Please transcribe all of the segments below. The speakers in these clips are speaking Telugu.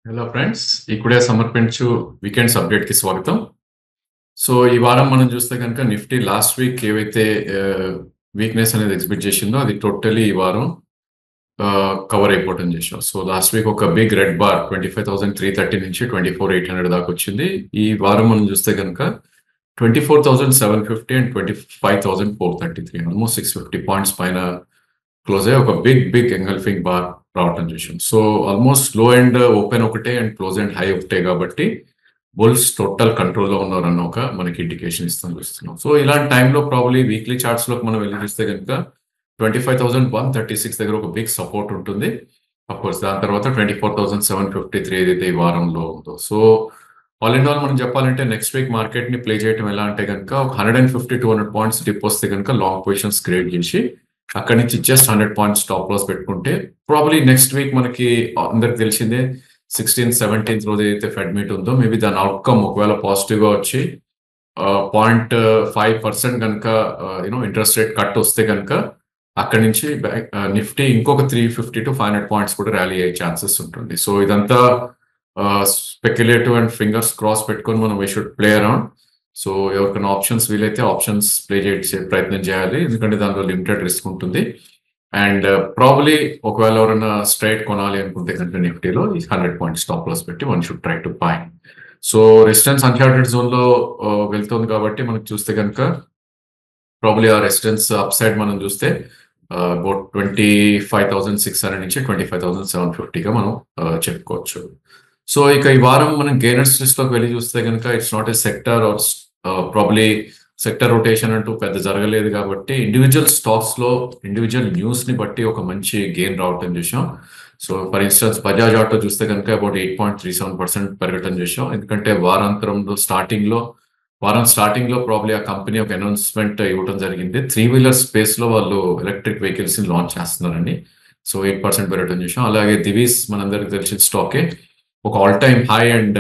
హలో ఫ్రెండ్స్, ఇప్పుడే సమర్పించు వీకెండ్స్ అప్డేట్కి స్వాగతం. సో ఈ వారం మనం చూస్తే కనుక నిఫ్టీ లాస్ట్ వీక్ ఏవైతే వీక్నెస్ అనేది ఎగ్జిబిట్ చేసిందో అది టోటలీ ఈ వారం కవర్ అయిపోవటం చేసాం. సో లాస్ట్ వీక్ ఒక బిగ్ రెడ్ బార్ 25,330 నుంచి 24,800 దాకా వచ్చింది. ఈ వారం మనం చూస్తే కనుక 24,750 అండ్ 25,433 ఆల్మోస్ట్ 650 పాయింట్స్ పైన క్లోజ్ అయ్యి ఒక బిగ్ ఎంగల్ఫింగ్ బార్ రావటం చూసాం. సో ఆల్మోస్ట్ లో అండ్ ఓపెన్ ఒకటే అండ్ క్లోజ్ అండ్ హై ఒకటే కాబట్టి బుల్స్ టోటల్ కంట్రోల్లో ఉన్నారన్న ఒక మనకి ఇండికేషన్ చూస్తున్నాం. సో ఇలాంటి టైంలో ప్రాబ్లీ వీక్లీ చార్ట్స్ లోకి మనం వెళ్ళి చూస్తే కనుక 25,136 దగ్గర ఒక బిగ్ సపోర్ట్ ఉంటుంది. అఫ్ కోర్స్ దాని తర్వాత 24,753 ఏదైతే ఈ వారంలో ఉందో. సో ఆల్ ఇన్ ఆల్ మనం చెప్పాలంటే నెక్స్ట్ వీక్ మార్కెట్ ని ప్లే చేయడం ఎలా అంటే కనుక ఒక 150-200 పాయింట్స్ డిప్ వస్తే కనుక లాంగ్ పొజిషన్స్ క్రియేట్ చేసి అక్కడి నుంచి జస్ట్ 100 పాయింట్స్ స్టాప్ లాస్ పెట్టుకుంటే ప్రాబ్లీ నెక్స్ట్ వీక్ మనకి అందరికి తెలిసిందే 16th 17th రోజు ఏదైతే ఫెడ్ మీట్ ఉందో మేబీ దాని అవుట్కమ్ ఒకవేళ పాజిటివ్ గా వచ్చి 0.5% కనుక ఇంట్రెస్ట్ రేట్ కట్ వస్తే కనుక అక్కడి నుంచి నిఫ్టీ ఇంకొక 350-500 పాయింట్స్ కూడా ర్యాలీ అయ్యే ఛాన్సెస్ ఉంటుంది. సో ఇదంతా స్పెక్యులేటివ్ అండ్ ఫింగర్స్ క్రాస్ పెట్టుకొని మనం we should play around. So ఎవరికైనా ఆప్షన్స్ వీలైతే ఆప్షన్స్ ప్లే చేసే ప్రయత్నం చేయాలి, ఎందుకంటే దానిలో లిమిటెడ్ రిస్క్ ఉంటుంది. అండ్ ప్రాబ్లీ ఒకవేళ ఎవరైనా స్ట్రైట్ కొనాలి అనుకుంటే కనుక నిఫ్టీలో 100 పాయింట్స్ స్టాప్ లాస్ పెట్టి one should try to buy. So resistance Uncharted zone లో వెళ్తుంది కాబట్టి మనకు చూస్తే కనుక ప్రాబ్లీ ఆ రెసిస్టెన్స్ అప్ సైడ్ మనం చూస్తే అబౌట్ 25,600 నుంచి 25,750గా మనం చెప్పుకోవచ్చు. సో ఇక ఈ వారం మనం గెయినర్స్ లిస్ట్ లోకి వెళ్ళి చూస్తే కనుక it's not a sector are probably sector rotation అంటూ పెద్ద జరగలేదు కాబట్టి ఇండివిజువల్ స్టాక్స్ లో ఇండివిజువల్ న్యూస్ ని బట్టి ఒక మంచి గెయిన్ రావటం చూసాం. So for instance Bajaj auto చూస్తే కనుక అబౌట్ 8.37% పెరగటం చూసాం. ఎందుకంటే వారం స్టార్టింగ్ లో ప్రాబ్లీ ఆ కంపెనీ ఒక అనౌన్స్మెంట్ ఇవ్వడం జరిగింది. 3-వీలర్ స్పేస్ లో వాళ్ళు ఎలక్ట్రిక్ వెహికల్స్ ని లాంచ్ చేస్తున్నారని. సో 8% పెరగటం చూసాం. అలాగే దివీస్ మనందరికి తెలిసిన స్టాకే ఒక all time high and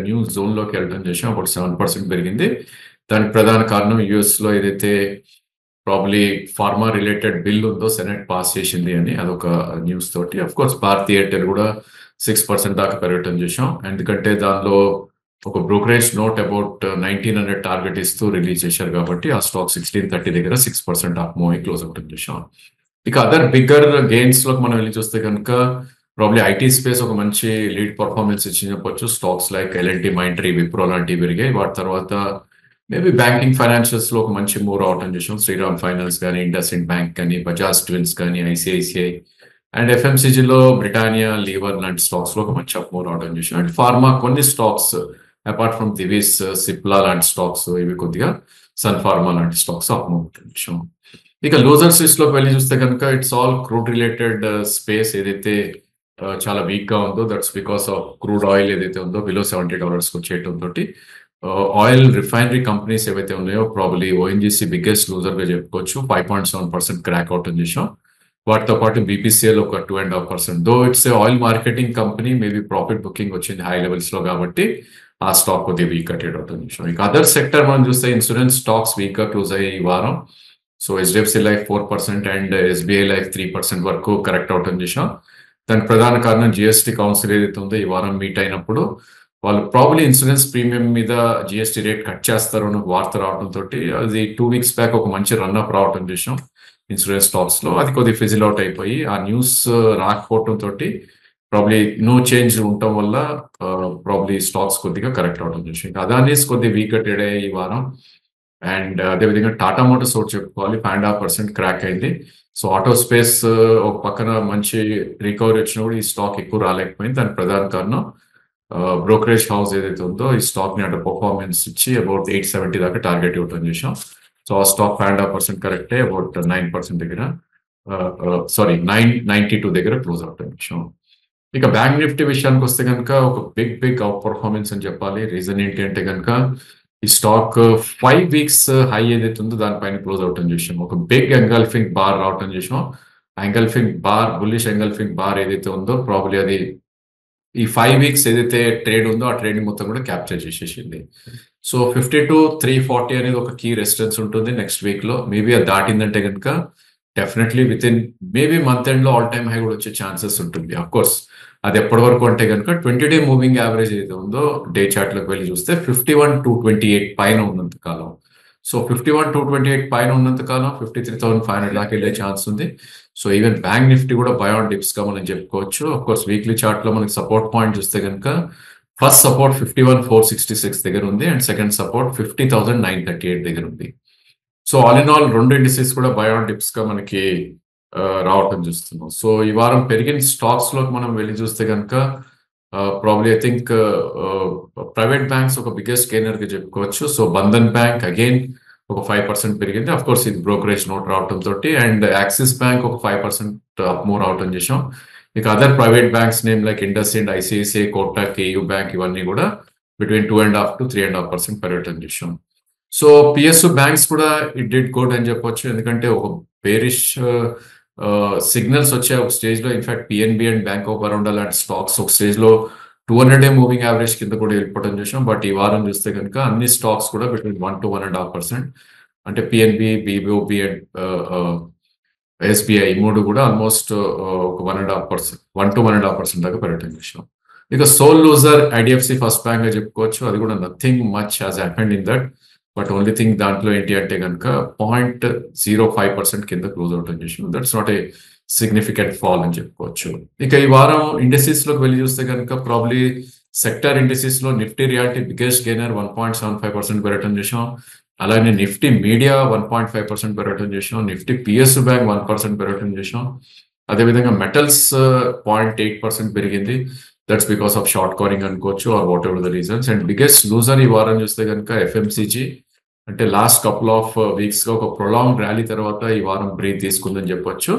new zone లోకి వెళ్ళడం చేసాం. అప్పుడు 7% పెరిగింది. దానికి ప్రధాన కారణం యుఎస్ లో ఏదైతే ప్రాబ్లీ ఫార్మా రిలేటెడ్ బిల్ ఉందో సెనెట్ పాస్ చేసింది అని అదొక న్యూస్ తోటి. అఫ్ కోర్స్ భారతీయ ఎయిర్టెల్ కూడా 6% దాకా పెరగటం చూసాం. ఎందుకంటే దానిలో ఒక బ్రోకరేజ్ నోట్ అబౌట్ 1900 టార్గెట్ ఇస్తూ రిలీజ్ చేశారు కాబట్టి ఆ స్టాక్ 1630 దగ్గర 6% ఆఫ్ మూవ్ క్లోజ్ అవటం చూసాం. ఇక అదర్ బిగ్గర్ గెయిన్స్ లోకి మనం వెళ్ళి చూస్తే కనుక ప్రాబ్లీ ఐటీ స్పేస్ ఒక మంచి లీడ్ పర్ఫార్మెన్స్ ఇచ్చి చెప్పొచ్చు. స్టాక్స్ లైక్ ఎల్ఎన్టీ, మైంట్రీ, విప్రో లాంటివి పెరిగాయి. వాటి తర్వాత మేబీ బ్యాంకింగ్ ఫైనాన్షియల్స్ లో ఒక మంచి మూవ్ రావటం చూసాం. శ్రీరామ్ ఫైనాన్స్ కానీ, ఇండస్ఇండ్ బ్యాంక్ కానీ, బజాజ్ ట్విన్స్ కానీ, ఐసిఐసిఐ అండ్ ఎఫ్ఎంసీజీలో బ్రిటానియా, లీవర్ లాంటి స్టాక్స్ లో ఒక మంచి అప్ మూవ్ రావడం చూసాం. అండ్ ఫార్మా కొన్ని stocks apart from Divi's, Cipla లాంటి స్టాక్స్ ఇవి కొద్దిగా సన్ ఫార్మా లాంటి స్టాక్స్ అప్ మూవ్ చూసాం. ఇక లూజర్స్ లిస్ట్ లోకి వెళ్ళి చూస్తే కనుక it's all crude related space ఏదైతే చాలా వీక్ గా ఉందో that's because of crude oil ఏదైతే ఉందో బిలో $70 వచ్చేయటం తోటి ఆయిల్ రిఫైనరీ కంపెనీస్ ఏవైతే ఉన్నాయో ప్రాబ్లీ ఓఎన్జీసీ బిగ్గెస్ట్ లూజర్ గా చెప్పుకోవచ్చు. 5.7% క్రాక్ అవుట్ చేసాం. వాటితో పాటు బీపీసీఎల్ ఒక 2.5%. Though it's a oil marketing company, maybe profit booking వచ్చింది హై లెవెల్స్ లో కాబట్టి ఆ స్టాక్ కొద్దిగా వీక్ గా ట్రేడ్ అవుతుంది చూసాం. ఇక అదర్ సెక్టర్ మనం చూస్తే ఇన్సూరెన్స్ స్టాక్స్ వీక్ గా క్లోజ్ అయ్యాయి ఈ వారం. So HDFC life 4% and SBI life 3% వరకు కరెక్ట్ అవటం చూసాం. దానికి ప్రధాన కారణం జిఎస్టీ కౌన్సిల్ ఏదైతే ఉందో ఈ వారం మీట్ అయినప్పుడు వాళ్ళు ప్రాబ్లీ ఇన్సూరెన్స్ ప్రీమియం మీద జిఎస్టీ రేట్ కట్ చేస్తారు అని వార్త రావడంతో అది 2 వీక్స్ బ్యాక్ ఒక మంచి రన్అప్ రావటం చూసాం ఇన్సూరెన్స్ స్టాక్స్ లో. అది కొద్దిగా ఫిజిల్ అవుట్ అయిపోయి ఆ న్యూస్ రాకపోవటం తోటి ప్రాబ్లీ నో చేంజ్ ఉండటం వల్ల ప్రాబ్లీ స్టాక్స్ కొద్దిగా కరెక్ట్ అవడం చూసాం. అదానీస్ కొద్దిగా వీక్ గా ట్రేడ్ అయ్యాయి ఈ వారం. అండ్ అదేవిధంగా టాటా మోటార్స్ ఒకటి చెప్పుకోవాలి, 5.5% క్రాక్ అయింది. సో ఆటో స్పేస్ ఒక పక్కన మంచి రికవరీ వచ్చినప్పుడు ఈ స్టాక్ ఎక్కువ రాలేకపోయింది. దానికి ప్రధాన కారణం బ్రోకరేజ్ హౌస్ ఏదైతే ఉందో ఈ స్టాక్ ని అంటే పర్ఫార్మెన్స్ ఇచ్చి అబౌట్ 870 దాకా టార్గెట్ ఇవ్వడం చేసాం. సో ఆ స్టాక్ 5.5% కరెక్ట్ అయ్యి అబౌట్ 9% దగ్గర 992 దగ్గర క్లోజ్ అవటం చేసాం. ఇక బ్యాంక్ నిఫ్టీ విషయానికి వస్తే కనుక ఒక బిగ్ అవుట్ పర్ఫార్మెన్స్ అని చెప్పాలి. రీజన్ ఏంటి అంటే కనుక ఈ స్టాక్ 5 వీక్స్ హై ఏదైతే ఉందో దానిపైన క్లోజ్ అవటం చూసాం. ఒక బిగ్ ఎంగల్ఫింగ్ బార్ రావటం చూసాం. Engulfing bar, bullish engulfing bar ఏదైతే ఉందో ప్రాబ్లీ అది ఈ 5 వీక్స్ ఏదైతే ట్రేడ్ ఉందో ఆ ట్రేడ్ ని మొత్తం కూడా క్యాప్చర్ చేసేసింది. సో 52-340 అనేది ఒక కీ రెసిస్టెన్స్ ఉంటుంది నెక్స్ట్ వీక్ లో. మేబీ అది దాటిందంటే కనుక definitely with in maybe month end లో ఆల్ టైమ్ హై కూడా వచ్చే ఛాన్సెస్ ఉంటుంది. అఫ్ కోర్స్ అది ఎప్పటి వరకు అంటే కనుక 20-డే మూవింగ్ యావరేజ్ ఏదైతే ఉందో డే చార్ట్ లోకి వెళ్ళి చూస్తే 51,228 పైన ఉన్నంత కాలం. సో 51,228 పైన ఉన్నంత కాలం 53,500 దాకా వెళ్ళే ఛాన్స్ ఉంది. సో ఈవెన్ బ్యాంక్ నిఫ్టీ కూడా బై ఆన్ డిప్స్ గా మనం చెప్పుకోవచ్చు. అఫ్ కోర్స్ వీక్లీ చార్ట్ లో మనకి సపోర్ట్ పాయింట్ చూస్తే కనుక ఫస్ట్ సపోర్ట్ 51,466 దగ్గర ఉంది అండ్ సెకండ్ సపోర్ట్ 50,938 దగ్గర ఉంది. So all in all 2 indices కూడా బై ఆన్ డిప్స్ గా మనకి రావటం చూస్తున్నాం. సో ఈ వారం పెరిగిన స్టాక్స్ లోకి మనం వెళ్ళి చూస్తే కనుక probably I think private banks ఒక బిగ్గెస్ట్ గెయినర్ గా చెప్పుకోవచ్చు. సో బంధన్ బ్యాంక్ అగైన్ ఒక 5% పెరిగింది. అఫ్ కోర్స్ ఇది బ్రోకరేజ్ నోట్ రావటం తోటి అండ్ యాక్సిస్ బ్యాంక్ ఒక 5% అప్ మూవ్ రావటం చేసాం. ఇక other private banks name like IndusInd, ICICI, Kotak, కేయూ బ్యాంక్ ఇవన్నీ కూడా బిట్వీన్ 2.5 to 3.5% పెరగటం చేసాం. సో పిఎస్యు బ్యాంక్స్ కూడా ఇట్ డిడ్ గుడ్ అని చెప్పొచ్చు. ఎందుకంటే ఒక బేరిష్ సిగ్నల్స్ వచ్చే ఒక స్టేజ్ లో in fact PNB and bank of Baroda లాంటి స్టాక్స్ ఒక స్టేజ్ లో 200-డే మూవింగ్ యావరేజ్ కింద కూడా వెళ్ళిపోవడం చేసాం. బట్ ఈ వారం చూస్తే కనుక అన్ని స్టాక్స్ కూడా బిట్వీన్ 1 to 1.5%, అంటే పిఎన్బి, బిఓబి అండ్ ఎస్బీఐ మూడు కూడా ఆల్మోస్ట్ ఒక 1.5%, 1 to 1.5% దాకా పెరగటం చేసాం. ఇక సోల్ లూజర్ ఐడిఎఫ్సి ఫస్ట్ బ్యాంక్ గా చెప్పుకోవచ్చు. అది కూడా nothing much has happened in that. But only thing దాంట్లో ఏంటి అంటే కనుక 0.05% కింద క్లోజ్ అవుట్ అని చేసాం. That's not a significant fall అని చెప్పుకోవచ్చు. ఇక ఈ వారం ఇండస్ట్రీస్ లోకి వెళ్ళి చూస్తే కనుక ప్రాబ్లీ సెక్టర్ ఇండస్ట్రీస్ లో నిఫ్టీ రియాలిటీ బిగ్గెస్ట్ గెయినర్ 1.75% పెరగటం చేసాం. అలాగే నిఫ్టీ మీడియా 1.5% పెరగటం చేసాం. నిఫ్టీ పిఎస్యు బ్యాంక్ 1% పెరగటం చేసాం. అదేవిధంగా మెటల్స్ 0.8% పెరిగింది. That's because of short covering అనుకోవచ్చు or whatever the reasons. And biggest loser ఈ వారం చూస్తే కనుక ఎఫ్ఎంసీజీ, అంటే లాస్ట్ కపుల్ ఆఫ్ వీక్స్ గా ఒక ప్రొలాంగ్ ర్యాలీ తర్వాత ఈ వారం బ్రీత్ తీసుకుందని చెప్పొచ్చు.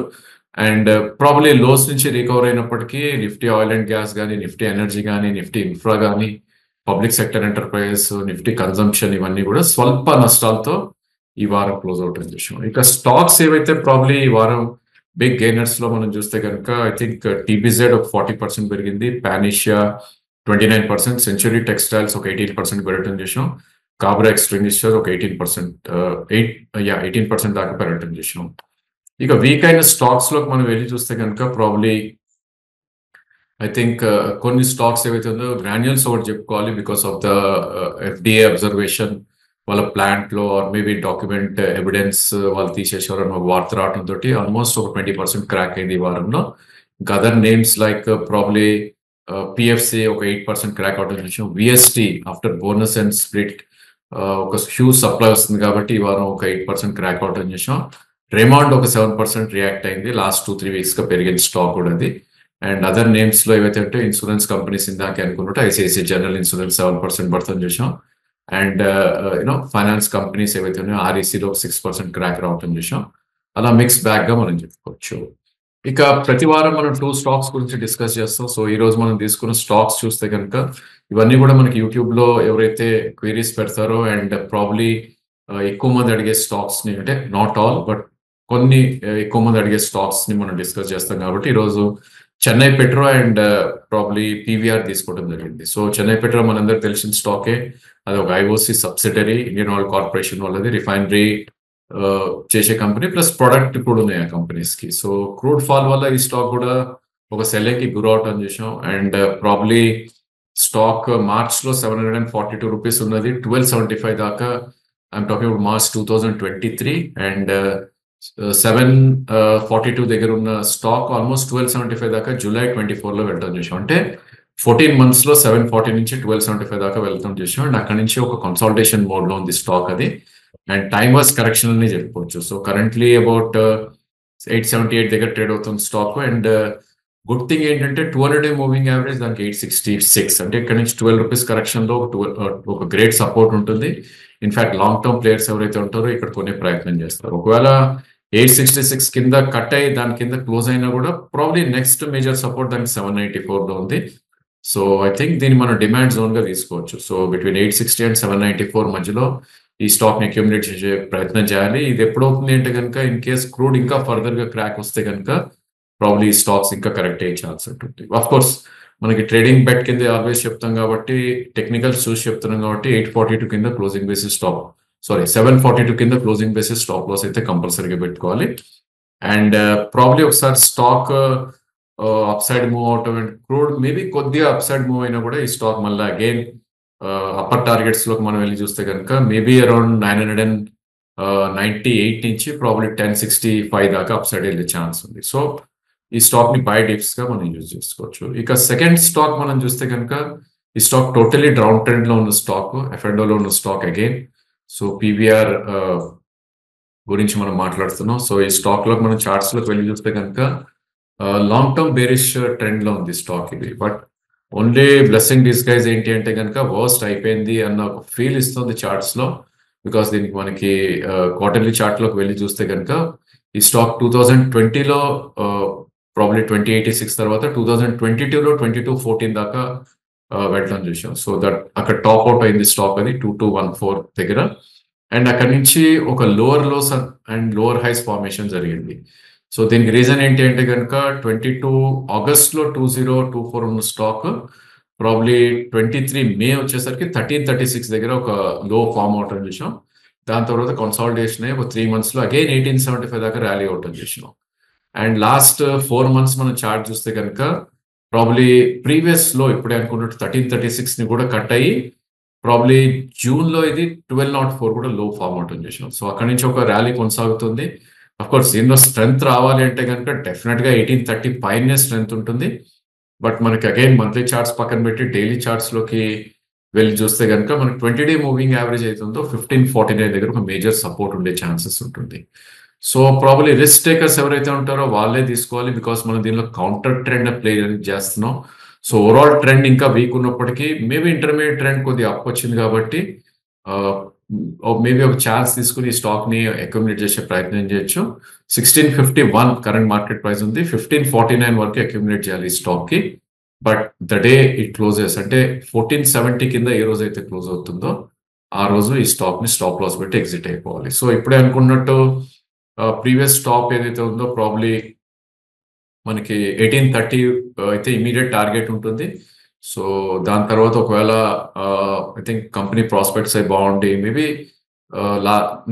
అండ్ ప్రాబ్లీ లోస్ నుంచి రికవర్ అయినప్పటికీ నిఫ్టీ ఆయిల్ అండ్ గ్యాస్ కానీ, నిఫ్టీ ఎనర్జీ కానీ, నిఫ్టీ ఇన్ఫ్రా కానీ, public sector enterprises, Nifty consumption ఇవన్నీ కూడా స్వల్ప నష్టాలతో ఈ వారం క్లోజ్ అవుట్ అని చూసాం. ఇక స్టాక్స్ ఏవైతే ప్రాబ్లీ ఈ వారం బిగ్ గెయినర్స్ లో మనం చూస్తే కనుక ఐ థింక్ టీబీజెడ్ ఒక 40% పెరిగింది, పానిషియా 29%, సెంచురీ టెక్స్టైల్స్ ఒక 18% పెరగటం చేసాం, కాబరా ఎక్స్ట్రీమిస్టర్ ఒక 18% దాకా పెరగటం చేసాం. ఇక వీక్ అయిన స్టాక్స్ లోకి మనం వెళ్ళి చూస్తే కనుక ప్రాబ్లీ ఐ థింక్ కొన్ని స్టాక్స్ ఏవైతే ఉందో గ్రాన్యూల్స్ ఒకటి చెప్పుకోవాలి. Because of the FDA observation వాళ్ళ ప్లాంట్ లో ఆర్ మేబీ డాక్యుమెంట్ ఎవిడెన్స్ వాళ్ళు తీసేసారు అని వార్త రావడం తోటి ఆల్మోస్ట్ ఒక 20% క్రాక్ అయింది ఈ వారంలో. ఇంకా other names like probably PFC ఒక 8% క్రాక్ అవడం చూసాం. VST after bonus and split ఒక హ్యూజ్ సప్లై వస్తుంది కాబట్టి ఈ వారం ఒక 8% క్రాక్ అవడం చూసాం. రేమాండ్ ఒక 7% రియాక్ట్ అయింది. లాస్ట్ 2-3 వీక్స్ గా పెరిగిన స్టాక్ కూడా అది. అండ్ అదర్ నేమ్స్ లో ఏవైతే ఉంటే ఇన్సూరెన్స్ కంపెనీస్ ఇందాక అనుకున్నట్టు ఐసిఐసిఐ జనరల్ ఇన్సూరెన్స్ 7% పడుతుంది చూసాం. అండ్ యూనో ఫైనాన్స్ కంపెనీస్ ఏవైతే ఉన్నాయో ఆర్ఈసీలో 6% క్రాక్ రావటం చూసాం. అలా మిక్స్ బ్యాక్ గా మనం చెప్పుకోవచ్చు. ఇక ప్రతి వారం మనం 2 స్టాక్స్ గురించి డిస్కస్ చేస్తాం. సో ఈ రోజు మనం తీసుకున్న స్టాక్స్ చూస్తే కనుక ఇవన్నీ కూడా మనకి యూట్యూబ్ లో ఎవరైతే క్వైరీస్ పెడతారో అండ్ ప్రాబ్లీ ఎక్కువ మంది అడిగే స్టాక్స్ ని, అంటే నాట్ ఆల్ బట్ కొన్ని ఎక్కువ మంది అడిగే స్టాక్స్ ని మనం డిస్కస్ చేస్తాం కాబట్టి ఈరోజు Chennai petro and probably PVR తీసుకోవడం జరిగింది. సో చెన్నై పెట్రో మనందరికి తెలిసిన స్టాకే. అది ఒక IOC subsidiary, Indian oil corporation వాళ్ళది, రిఫైనరీ చేసే కంపెనీ ప్లస్ ప్రొడక్ట్ కూడా ఉన్నాయి ఆ కంపెనీస్ కి. సో క్రూడ్ ఫాల్ వల్ల ఈ స్టాక్ కూడా ఒక సెల్లింగ్ కి గురవటం చేసాం. అండ్ ప్రాబ్లీ స్టాక్ మార్చ్ లో 742 రూపీస్ ఉన్నది, 1275 దాకా I'm talking about March 2023. And 742 దగ్గర ఉన్న స్టాక్ ఆల్మోస్ట్ 1275 దాకా జూలై 24 లో వెళ్ళడం చేసాం. అంటే 14 months లో 740 నుంచి 1275 దాకా వెళ్తాం చేసాం. అండ్ అక్కడ నుంచి ఒక కన్సాలిడేషన్ మోడ్ లో ఉంది స్టాక్ అది. అండ్ టైమ్ వాస్ కరెక్షన్ అని చెప్పుకోవచ్చు. సో కరెంట్లీ అబౌట్ 878 దగ్గర ట్రేడ్ అవుతుంది స్టాక్. అండ్ గుడ్ థింగ్ ఏంటంటే 200-డే మూవింగ్ యావరేజ్ దానికి 866, అంటే ఇక్కడ నుంచి 12 రూపీస్ కరెక్షన్ లో ఒక గ్రేట్ సపోర్ట్ ఉంటుంది. ఇన్ఫాక్ట్ లాంగ్ టర్మ్ ప్లేయర్స్ ఎవరైతే ఉంటారో ఇక్కడ కొనే ప్రయత్నం చేస్తారు. ఒకవేళ 866 కింద కట్ అయ్యి దాని కింద క్లోజ్ అయినా కూడా ప్రాబ్లీ నెక్స్ట్ మేజర్ సపోర్ట్ దానికి 794 లో ఉంది. సో ఐ థింక్ దీన్ని మనం డిమాండ్ జోన్ గా తీసుకోవచ్చు. సో బిట్వీన్ 860 అండ్ 794 మధ్యలో ఈ స్టాక్ ని అక్యూములేట్ చేసే ప్రయత్నం చేయాలి. ఇది ఎప్పుడవుతుంది అంటే కనుక ఇన్ కేస్ క్రూడ్ ఇంకా ఫర్దర్ గా క్రాక్ వస్తే కనుక ప్రాబ్లీ స్టాక్స్ ఇంకా కరెక్ట్ అయ్యే ఛాన్స్ ఉంటుంది. ఆఫ్ కోర్స్ మనకి ట్రేడింగ్ బెట్ కింద ఆల్వేస్ చెప్తాం కాబట్టి, టెక్నికల్స్ చూసి చెప్తున్నాం కాబట్టి 842 కింద క్లోజింగ్ బేసిస్ 742 కింద క్లోజింగ్ బేసిస్ స్టాప్ లాస్ అయితే కంపల్సరీగా పెట్టుకోవాలి. అండ్ ప్రాబ్లీ ఒకసారి స్టాక్ అప్సైడ్ మూవ్ అవటం అండ్ క్రూడ్ మేబీ కొద్దిగా అప్సైడ్ మూవ్ అయినా కూడా ఈ స్టాక్ మళ్ళీ అగైన్ అప్పర్ టార్గెట్స్ లోకి మనం వెళ్ళి చూస్తే కనుక మేబీ అరౌండ్ 998 నుంచి ప్రాబ్లీ 1065 దాకా అప్సైడ్ వెళ్ళే ఛాన్స్ ఉంది. సో ఈ స్టాక్ ని బై డిప్స్ గా మనం యూజ్ చేసుకోవచ్చు. ఇక సెకండ్ స్టాక్ మనం చూస్తే కనుక ఈ స్టాక్ టోటలీ డౌన్ ట్రెండ్ లో ఉన్న స్టాక్, ఎఫ్ఎండో లో ఉన్న స్టాక్ అగైన్. సో పీవీఆర్ గురించి మనం మాట్లాడుతున్నాం. సో ఈ స్టాక్ లో మనం చార్ట్స్ లోకి వెళ్ళి చూస్తే కనుక లాంగ్ టర్మ్ బేరిష్ ట్రెండ్ లో ఉంది స్టాక్ ఇది. బట్ ఓన్లీ బ్లెస్సింగ్ డిస్గైజ్ ఏంటి అంటే కనుక వర్స్ట్ అయిపోయింది అన్న ఒక ఫీల్ ఇస్తుంది చార్ట్స్ లో. బికాస్ దీనికి మనకి క్వార్టర్లీ చార్ట్ లోకి వెళ్ళి చూస్తే కనుక ఈ స్టాక్ 2020లో ప్రాబ్లీ 2086 తర్వాత 2022లో 2214 దాకా వెళ్ళడం చూసాం. సో దట్ అక్కడ టాప్ అవుట్ అయింది స్టాక్ అది 2214 దగ్గర. అండ్ అక్కడి నుంచి ఒక lower lows and lower highs formation జరిగింది. సో దీనికి రీజన్ ఏంటి అంటే కనుక 22 ఆగస్ట్లో 2024 ఉన్న స్టాక్ ప్రాబ్లీ 23 మే వచ్చేసరికి 1336 దగ్గర ఒక లో ఫామ్ అవటం చూసాం. దాని తర్వాత కన్సాలిడేషన్ అయ్యి ఒక 3 months లో అగైన్ 1875 దాకా ర్యాలీ అవటం చూసినాం. అండ్ లాస్ట్ 4 months మనం చార్ట్ చూస్తే కనుక ప్రాబ్లీ ప్రీవియస్ లో ఇప్పుడే అనుకున్నట్టు 1336 ని కూడా కట్ అయ్యి ప్రాబ్లీ జూన్ లో ఇది 1204 కూడా లో ఫామ్ అవుట్ చేసాం. సో అక్కడి నుంచి ఒక ర్యాలీ కొనసాగుతుంది. అఫ్ కోర్స్ దీనిలో స్ట్రెంగ్త్ రావాలి అంటే కనుక డెఫినెట్ గా 1830 పైనే స్ట్రెంగ్త్ ఉంటుంది. బట్ మనకి అగైన్ మంత్లీ చార్ట్స్ పక్కన పెట్టి డైలీ చార్ట్స్ లోకి వెళ్ళి చూస్తే కనుక మనకి 20-day మూవింగ్ యావరేజ్ అవుతుందో 1549 దగ్గర ఒక మేజర్ సపోర్ట్ ఉండే ఛాన్సెస్ ఉంటుంది. సో ప్రాబ్లీ రిస్క్ టేకర్స్ ఎవరైతే ఉంటారో వాళ్ళే తీసుకోవాలి. బికాస్ మనం దీనిలో కౌంటర్ ట్రెండ్ ప్లే చేస్తున్నాం. సో ఓవరాల్ ట్రెండ్ ఇంకా వీక్ ఉన్నప్పటికీ మేబీ ఇంటర్మీడియట్ ట్రెండ్ కొద్దిగా అప్ వచ్చింది కాబట్టి మేబీ ఒక ఛాన్స్ తీసుకుని ఈ స్టాక్ ని అక్యుములేట్ చేసే ప్రయత్నం చేయొచ్చు. 1651 కరెంట్ మార్కెట్ ప్రైస్ ఉంది. 1549 వరకు అక్యుములేట్ చేయాలి ఈ స్టాక్ కి. But the day it closes అంటే 1470 కింద ఏ రోజు అయితే క్లోజ్ అవుతుందో ఆ రోజు ఈ స్టాక్ ని స్టాప్ లాస్ పెట్టి ఎగ్జిట్ అయిపోవాలి. సో ఇప్పుడే అనుకున్నట్టు ప్రీవియస్ స్టాప్ ఏదైతే ఉందో ప్రాబ్లీ మనకి 1830 అయితే ఇమీడియట్ టార్గెట్ ఉంటుంది. సో దాని తర్వాత ఒకవేళ ఐ థింక్ కంపెనీ ప్రాస్పెక్ట్స్ అయి బాగుండి మేబీ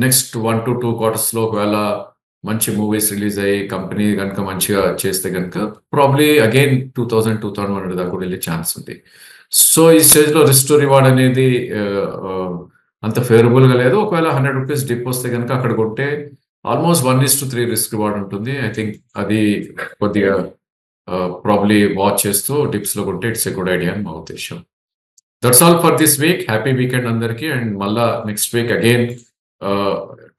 నెక్స్ట్ 1 to 2 quarters లో ఒకవేళ మంచి మూవీస్ రిలీజ్ అయ్యి కంపెనీ కనుక మంచిగా చేస్తే కనుక ప్రాబ్లీ అగైన్ 2000-2100 దాకా కూడా వెళ్ళే ఛాన్స్ ఉంది. సో ఈ స్టేజ్ లో రిస్క్ టు రివార్డ్ అనేది అంత ఫేవరబుల్ గా లేదు. ఒకవేళ 100 రూపీస్ డిప్ వస్తే కనుక అక్కడ కొంటే ఆల్మోస్ట్ 1:3 రిస్క్ రివార్డ్ ఉంటుంది. ఐ థింక్ అది కొద్దిగా ప్రాబ్లీ వాచ్ చేస్తూ డిప్స్ లో కొంటే ఇట్స్ ఎ గుడ్ ఐడియా అని మా ఉద్దేశం. That's all for this week. Happy weekend అందరికీ. అండ్ మళ్ళా next week again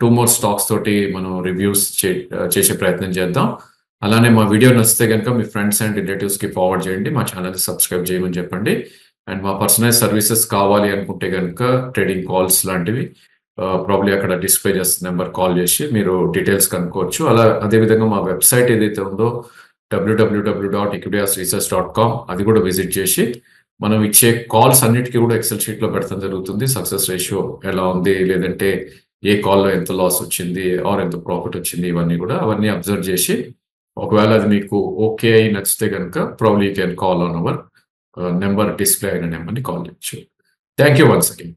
2 more stocks తోటి మనం రివ్యూస్ చేసే ప్రయత్నం చేద్దాం. అలానే మా వీడియో నచ్చితే కనుక మీ ఫ్రెండ్స్ అండ్ రిలేటివ్స్ కి ఫార్వర్డ్ చేయండి. మా ఛానల్ సబ్స్క్రైబ్ చేయమని చెప్పండి. అండ్ మా పర్సనల్ సర్వీసెస్ కావాలి అనుకుంటే కనుక ట్రేడింగ్ కాల్స్ లాంటివి ప్రాబ్లీ అక్కడ డిస్ప్లే చేస్తున్న నెంబర్ కాల్ చేసి మీరు డీటెయిల్స్ కనుక్కోవచ్చు. అదేవిధంగా మా వెబ్సైట్ ఏదైతే ఉందో www.equitasresearch.com అది కూడా విజిట్ చేసి మనం ఇచ్చే కాల్స్ అన్నిటికీ కూడా ఎక్సెల్ షీట్ లో పెడతాం జరుగుతుంది. సక్సెస్ రేషియో ఎలా ఉంది, లేదంటే ఏ కాల్లో ఎంత లాస్ వచ్చింది ఆర్ ఎంత ప్రాఫిట్ వచ్చింది, ఇవన్నీ కూడా అవన్నీ అబ్జర్వ్ చేసి ఒకవేళ అది మీకు ఓకే అయి నచ్చితే కనుక probably you can call on hour number display అయిన నెంబర్ని కాల్ చేయొచ్చు. Thank you once again.